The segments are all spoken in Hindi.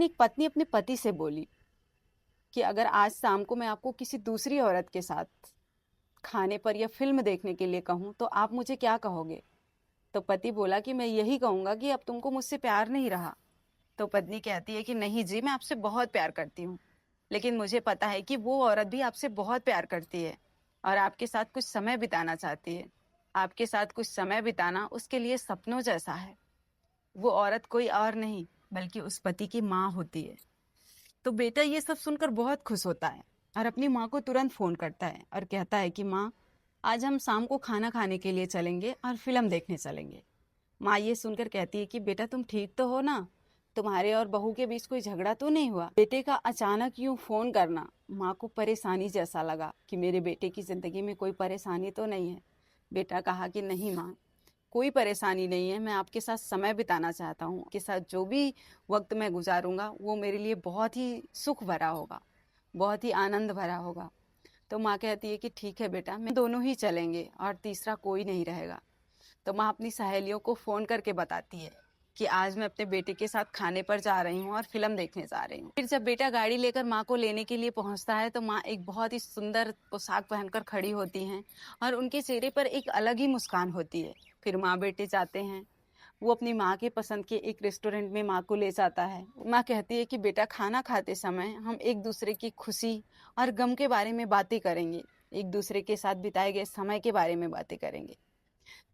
लेकिन एक पत्नी अपने पति से बोली कि अगर आज शाम को मैं आपको किसी दूसरी औरत के साथ खाने पर या फिल्म देखने के लिए कहूँ तो आप मुझे क्या कहोगे? तो पति बोला कि मैं यही कहूँगा कि अब तुमको मुझसे प्यार नहीं रहा। तो पत्नी कहती है कि नहीं जी, मैं आपसे बहुत प्यार करती हूँ, लेकिन मुझे पता है कि वो औरत भी आपसे बहुत प्यार करती है और आपके साथ कुछ समय बिताना चाहती है। आपके साथ कुछ समय बिताना उसके लिए सपनों जैसा है। वो औरत कोई और नहीं बल्कि उस पति की माँ होती है। तो बेटा ये सब सुनकर बहुत खुश होता है और अपनी माँ को तुरंत फोन करता है और कहता है कि माँ, आज हम शाम को खाना खाने के लिए चलेंगे और फिल्म देखने चलेंगे। माँ ये सुनकर कहती है कि बेटा तुम ठीक तो हो ना? तुम्हारे और बहू के बीच कोई झगड़ा तो नहीं हुआ? बेटे का अचानक यूं फोन करना माँ को परेशानी जैसा लगा कि मेरे बेटे की जिंदगी में कोई परेशानी तो नहीं है। बेटा कहा कि नहीं माँ, कोई परेशानी नहीं है, मैं आपके साथ समय बिताना चाहता हूँ। आपके साथ जो भी वक्त मैं गुजारूंगा वो मेरे लिए बहुत ही सुख भरा होगा, बहुत ही आनंद भरा होगा। तो माँ कहती है कि ठीक है बेटा, मैं दोनों ही चलेंगे और तीसरा कोई नहीं रहेगा। तो माँ अपनी सहेलियों को फोन करके बताती है कि आज मैं अपने बेटे के साथ खाने पर जा रही हूँ और फिल्म देखने जा रही हूँ। फिर जब बेटा गाड़ी लेकर माँ को लेने के लिए पहुंचता है तो माँ एक बहुत ही सुंदर पोशाक पहनकर खड़ी होती हैं और उनके चेहरे पर एक अलग ही मुस्कान होती है। फिर माँ बेटे जाते हैं। वो अपनी माँ के पसंद के एक रेस्टोरेंट में माँ को ले जाता है। माँ कहती है कि बेटा खाना खाते समय हम एक दूसरे की खुशी और गम के बारे में बातें करेंगे, एक दूसरे के साथ बिताए गए समय के बारे में बातें करेंगे।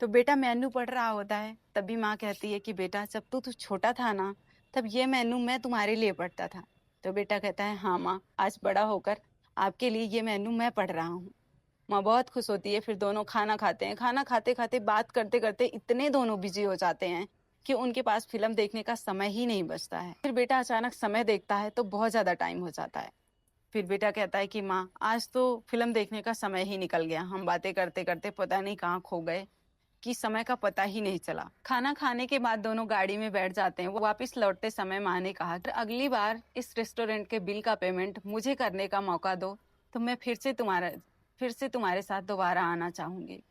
तो बेटा मेनू पढ़ रहा होता है, तभी माँ कहती है कि बेटा जब तू छोटा था ना, तब ये मेनू मैं तुम्हारे लिए पढ़ता था। तो बेटा कहता है हाँ माँ, आज बड़ा होकर आपके लिए ये मेनू मैं पढ़ रहा हूँ। माँ बहुत खुश होती है। फिर दोनों खाना खाते हैं। खाना खाते खाते बात करते करते इतने दोनों बिजी हो जाते हैं कि उनके पास फिल्म देखने का समय ही नहीं बचता है। फिर बेटा अचानक समय देखता है तो बहुत ज्यादा टाइम हो जाता है। फिर बेटा कहता है कि माँ, आज तो फिल्म देखने का समय ही निकल गया, हम बातें करते करते पता नहीं कहाँ खो गए कि समय का पता ही नहीं चला। खाना खाने के बाद दोनों गाड़ी में बैठ जाते हैं। वो वापस लौटते समय माँ ने कहा कि अगली बार इस रेस्टोरेंट के बिल का पेमेंट मुझे करने का मौका दो तो मैं फिर से तुम्हारे साथ दोबारा आना चाहूंगी।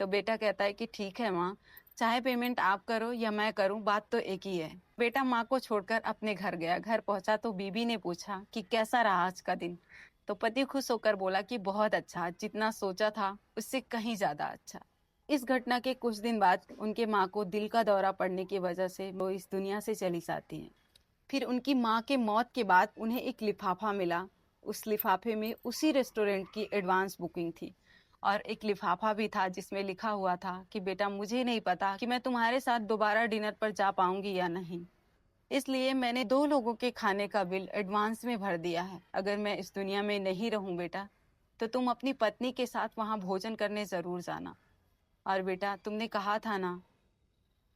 तो बेटा कहता है कि ठीक है माँ, चाहे पेमेंट आप करो या मैं करूं, बात तो एक ही है। बेटा माँ को छोड़कर अपने घर गया। घर पहुंचा तो बीबी ने पूछा कि कैसा रहा आज का दिन? तो पति खुश होकर बोला कि बहुत अच्छा, जितना सोचा था उससे कहीं ज्यादा अच्छा। इस घटना के कुछ दिन बाद उनके माँ को दिल का दौरा पड़ने की वजह से वो इस दुनिया से चली जाती हैं। फिर उनकी माँ के मौत के बाद उन्हें एक लिफाफा मिला। उस लिफाफे में उसी रेस्टोरेंट की एडवांस बुकिंग थी और एक लिफाफा भी था जिसमें लिखा हुआ था कि बेटा मुझे नहीं पता कि मैं तुम्हारे साथ दोबारा डिनर पर जा पाऊंगी या नहीं, इसलिए मैंने 2 लोगों के खाने का बिल एडवांस में भर दिया है। अगर मैं इस दुनिया में नहीं रहूं बेटा, तो तुम अपनी पत्नी के साथ वहां भोजन करने जरूर जाना। और बेटा तुमने कहा था ना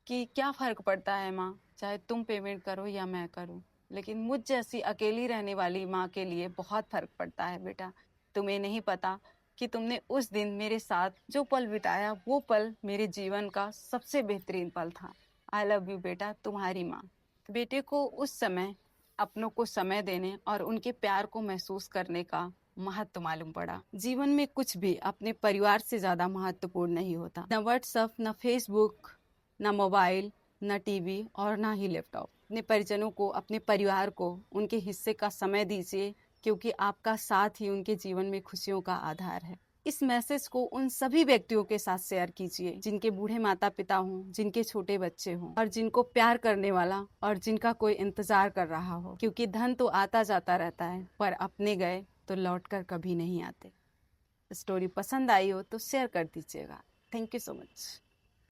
कि क्या फर्क पड़ता है माँ, चाहे तुम पेमेंट करो या मैं करूँ, लेकिन मुझ जैसी अकेली रहने वाली माँ के लिए बहुत फर्क पड़ता है बेटा। तुम्हें नहीं पता कि तुमने उस दिन मेरे साथ जो पल बिताया वो पल मेरे जीवन का सबसे बेहतरीन पल था। आई लव यू बेटा, तुम्हारी माँ। बेटे को उस समय अपनों को समय देने और उनके प्यार को महसूस करने का महत्व मालूम पड़ा। जीवन में कुछ भी अपने परिवार से ज्यादा महत्वपूर्ण नहीं होता। न व्हाट्सएप, न फेसबुक, ना मोबाइल, ना टीवी और ना ही लैपटॉप। अपने परिजनों को, अपने परिवार को उनके हिस्से का समय दीजिए, क्योंकि आपका साथ ही उनके जीवन में खुशियों का आधार है। इस मैसेज को उन सभी व्यक्तियों के साथ शेयर कीजिए जिनके बूढ़े माता पिता हों, जिनके छोटे बच्चे हों और जिनको प्यार करने वाला और जिनका कोई इंतजार कर रहा हो, क्योंकि धन तो आता जाता रहता है पर अपने गए तो लौटकर कभी नहीं आते। स्टोरी पसंद आई हो तो शेयर कर दीजिएगा। Thank you so much.